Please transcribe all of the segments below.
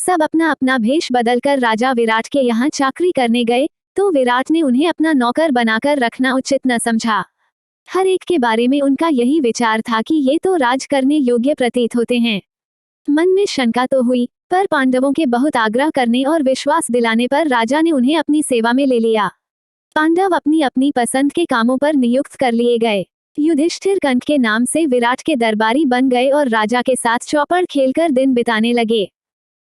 सब अपना अपना भेष बदलकर राजा विराट के यहाँ चाकरी करने गए, तो विराट ने उन्हें अपना नौकर बनाकर रखना उचित न समझा। हर एक के बारे में उनका यही विचार था कि ये तो राज करने योग्य प्रतीत होते हैं। मन में शंका तो हुई, पर पांडवों के बहुत आग्रह करने और विश्वास दिलाने पर राजा ने उन्हें अपनी सेवा में ले लिया। पांडव अपनी अपनी पसंद के कामों पर नियुक्त कर लिए गए। युधिष्ठिर कंठ के नाम से विराट के दरबारी बन गए और राजा के साथ चौपड़ खेलकर दिन बिताने लगे।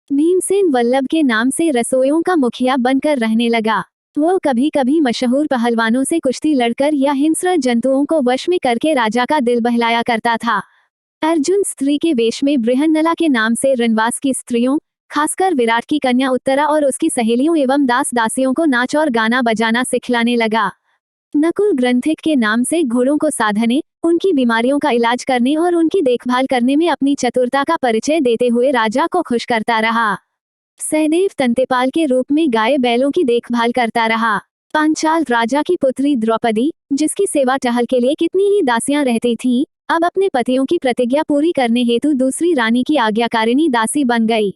भीमसेन वल्लभ के नाम से रसोइयों का मुखिया बनकर रहने लगा। वो कभी कभी मशहूर पहलवानों से कुश्ती लड़कर या हिंस्र जंतुओं को वश में करके राजा का दिल बहलाया करता था। अर्जुन स्त्री के वेश में बृहन्नला के नाम से रणवास की स्त्रियों, खासकर विराट की कन्या उत्तरा और उसकी सहेलियों एवं दास दासियों को नाच और गाना बजाना सिखलाने लगा। नकुल ग्रंथिक के नाम से घोड़ों को साधने, उनकी बीमारियों का इलाज करने और उनकी देखभाल करने में अपनी चतुरता का परिचय देते हुए राजा को खुश करता रहा। सहदेव तंतेपाल के रूप में गाय बैलों की देखभाल करता रहा। पांचाल राजा की पुत्री द्रौपदी, जिसकी सेवा टहल के लिए कितनी ही दासियां रहती थीं, अब अपने पतियों की प्रतिज्ञा पूरी करने हेतु दूसरी रानी की आज्ञाकारिणी दासी बन गई।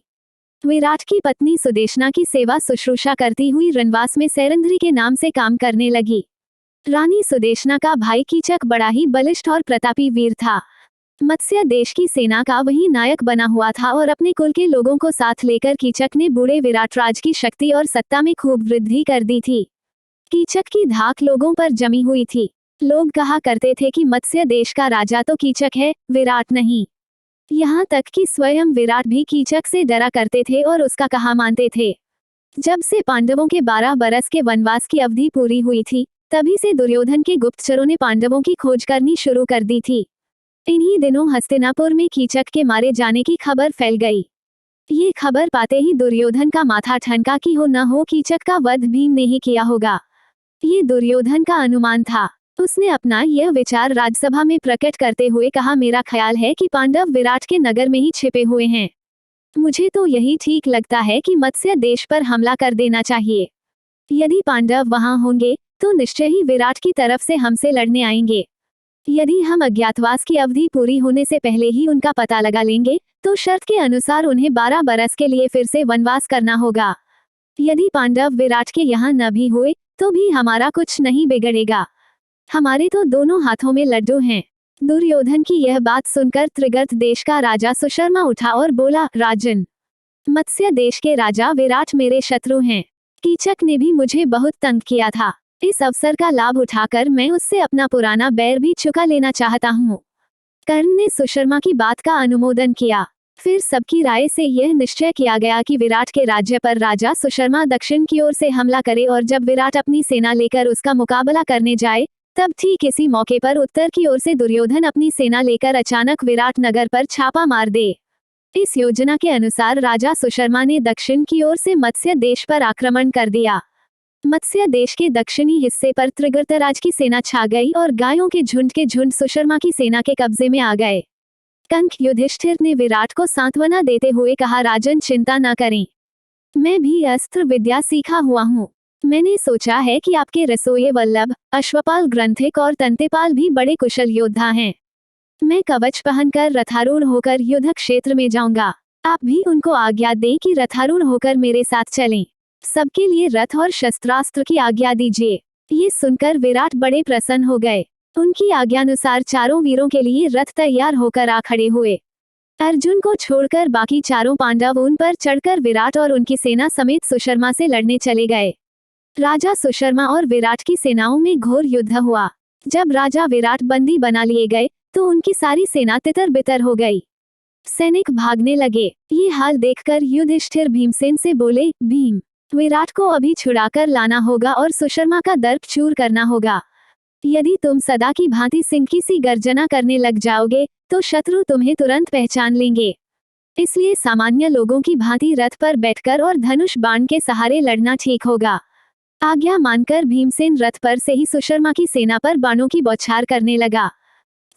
विराट की पत्नी सुदेशना की सेवा शुश्रूषा करती हुई रणवास में सैरंध्री के नाम से काम करने लगी। रानी सुदेशना का भाई कीचक बड़ा ही बलिष्ठ और प्रतापी वीर था। मत्स्य देश की सेना का वही नायक बना हुआ था और अपने कुल के लोगों को साथ लेकर कीचक ने बूढ़े विराटराज की शक्ति और सत्ता में खूब वृद्धि कर दी थी। कीचक की धाक लोगों पर जमी हुई थी। लोग कहा करते थे कि मत्स्य देश का राजा तो कीचक है, विराट नहीं। यहाँ तक कि स्वयं विराट भी कीचक से डरा करते थे और उसका कहा मानते थे। जब से पांडवों के 12 बरस के वनवास की अवधि पूरी हुई थी, तभी से दुर्योधन के गुप्तचरों ने पांडवों की खोज करनी शुरू कर दी थी। इन्हीं दिनों हस्तिनापुर में कीचक के मारे जाने की खबर फैल गई। ये खबर पाते ही दुर्योधन का माथा ठनका कि हो न हो कीचक का वध भीम ने ही किया होगा। ये दुर्योधन का अनुमान था। उसने अपना यह विचार राजसभा में प्रकट करते हुए कहा, मेरा ख्याल है कि पांडव विराट के नगर में ही छिपे हुए हैं। मुझे तो यही ठीक लगता है कि मत्स्य देश पर हमला कर देना चाहिए। यदि पांडव वहां होंगे तो निश्चय ही विराट की तरफ से हमसे लड़ने आएंगे। यदि हम अज्ञातवास की अवधि पूरी होने से पहले ही उनका पता लगा लेंगे, तो शर्त के अनुसार उन्हें 12 बरस के लिए फिर से वनवास करना होगा। यदि पांडव विराट के यहाँ न भी हुए तो भी हमारा कुछ नहीं बिगड़ेगा। हमारे तो दोनों हाथों में लड्डू हैं। दुर्योधन की यह बात सुनकर त्रिगर्त देश का राजा सुशर्मा उठा और बोला, राजन, मत्स्य देश के राजा विराट मेरे शत्रु हैं। कीचक ने भी मुझे बहुत तंग किया था। इस अवसर का लाभ उठाकर मैं उससे अपना पुराना बैर भी चुका लेना चाहता हूँ। कर्ण ने सुशर्मा की बात का अनुमोदन किया। फिर सबकी राय से यह निश्चय किया गया कि विराट के राज्य पर राजा सुशर्मा दक्षिण की ओर से हमला करे और जब विराट अपनी सेना लेकर उसका मुकाबला करने जाए, तब ठीक इसी मौके पर उत्तर की ओर से दुर्योधन अपनी सेना लेकर अचानक विराट नगर पर छापा मार दे। इस योजना के अनुसार राजा सुशर्मा ने दक्षिण की ओर से मत्स्य देश पर आक्रमण कर दिया। मत्स्य देश के दक्षिणी हिस्से पर त्रिगर्तराज की सेना छा गई और गायों के झुंड सुशर्मा की सेना के कब्जे में आ गए। कंक युधिष्ठिर ने विराट को सांत्वना देते हुए कहा, राजन चिंता न करें, मैं भी अस्त्र विद्या सीखा हुआ हूँ। मैंने सोचा है कि आपके रसोइये वल्लभ, अश्वपाल ग्रंथिक और तंतेपाल भी बड़े कुशल योद्धा हैं। मैं कवच पहनकर रथारूढ़ होकर युद्ध क्षेत्र में जाऊंगा। आप भी उनको आज्ञा दें कि रथारूढ़ होकर मेरे साथ चलें। सबके लिए रथ और शस्त्रास्त्र की आज्ञा दीजिए। ये सुनकर विराट बड़े प्रसन्न हो गए। उनकी आज्ञानुसार चारों वीरों के लिए रथ तैयार होकर आ खड़े हुए। अर्जुन को छोड़कर बाकी चारों पांडव उन पर चढ़कर विराट और उनकी सेना समेत सुशर्मा से लड़ने चले गए। राजा सुशर्मा और विराट की सेनाओं में घोर युद्ध हुआ। जब राजा विराट बंदी बना लिए गए तो उनकी सारी सेना तितर बितर हो गई। सैनिक भागने लगे। ये हाल देखकर युधिष्ठिर भीमसेन से बोले, भीम, विराट को अभी छुड़ाकर लाना होगा और सुशर्मा का दर्प चूर करना होगा। यदि तुम सदा की भांति सिंह की सी गर्जना करने लग जाओगे तो शत्रु तुम्हें तुरंत पहचान लेंगे। इसलिए सामान्य लोगों की भांति रथ पर बैठकर और धनुष बाण के सहारे लड़ना ठीक होगा। आज्ञा मानकर भीमसेन रथ पर से ही सुशर्मा की सेना पर बाणों की बौछार करने लगा।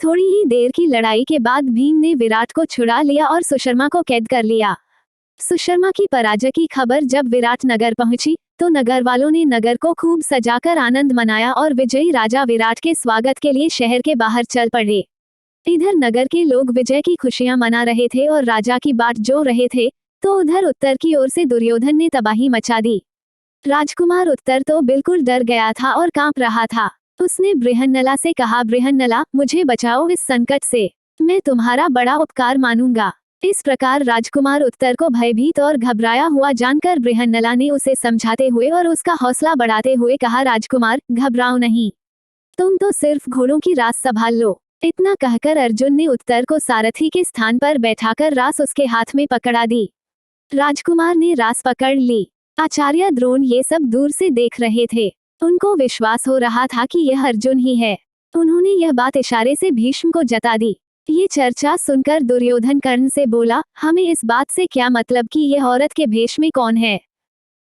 थोड़ी ही देर की लड़ाई के बाद भीम ने विराट को छुड़ा लिया और सुशर्मा को कैद कर लिया। सुशर्मा की पराजय की खबर जब विराट नगर पहुंची तो नगर वालों ने नगर को खूब सजाकर आनंद मनाया और विजयी राजा विराट के स्वागत के लिए शहर के बाहर चल पड़े। इधर नगर के लोग विजय की खुशियां मना रहे थे और राजा की बाट जो रहे थे, तो उधर उत्तर की ओर से दुर्योधन ने तबाही मचा दी। राजकुमार उत्तर तो बिल्कुल डर गया था और कांप रहा था। उसने बृहन्नला से कहा, बृहन्नला, मुझे बचाओ इस संकट से, मैं तुम्हारा बड़ा उपकार मानूंगा। इस प्रकार राजकुमार उत्तर को भयभीत और घबराया हुआ जानकर बृहन्नला ने उसे समझाते हुए और उसका हौसला बढ़ाते हुए कहा, राजकुमार, घबराओ नहीं, तुम तो सिर्फ घोड़ों की रास संभाल लो। इतना कहकर अर्जुन ने उत्तर को सारथी के स्थान पर बैठाकर रास उसके हाथ में पकड़ा दी। राजकुमार ने रास पकड़ ली। आचार्य द्रोण ये सब दूर से देख रहे थे। उनको विश्वास हो रहा था कि यह अर्जुन ही है। उन्होंने यह बात इशारे से भीष्म को जता दी। ये चर्चा सुनकर दुर्योधन कर्ण से बोला, हमें इस बात से क्या मतलब कि यह औरत के भेष में कौन है।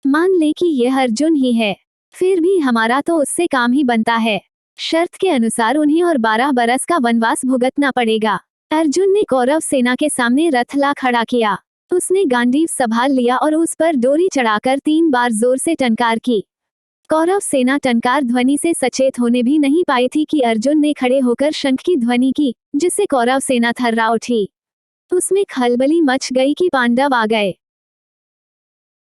मान ले कि यह अर्जुन ही है, फिर भी हमारा तो उससे काम ही बनता है। शर्त के अनुसार उन्हें और 12 बरस का वनवास भुगतना पड़ेगा। अर्जुन ने कौरव सेना के सामने रथ ला खड़ा किया। उसने गांडीव संभाल लिया और उस पर डोरी चढ़ाकर 3 बार जोर से टंकार की। कौरव सेना टंकार ध्वनि से सचेत होने भी नहीं पाई थी कि अर्जुन ने खड़े होकर शंख की ध्वनि की, जिससे कौरव सेना थर्रा उठी। उसमें खलबली मच गई कि पांडव आ गए।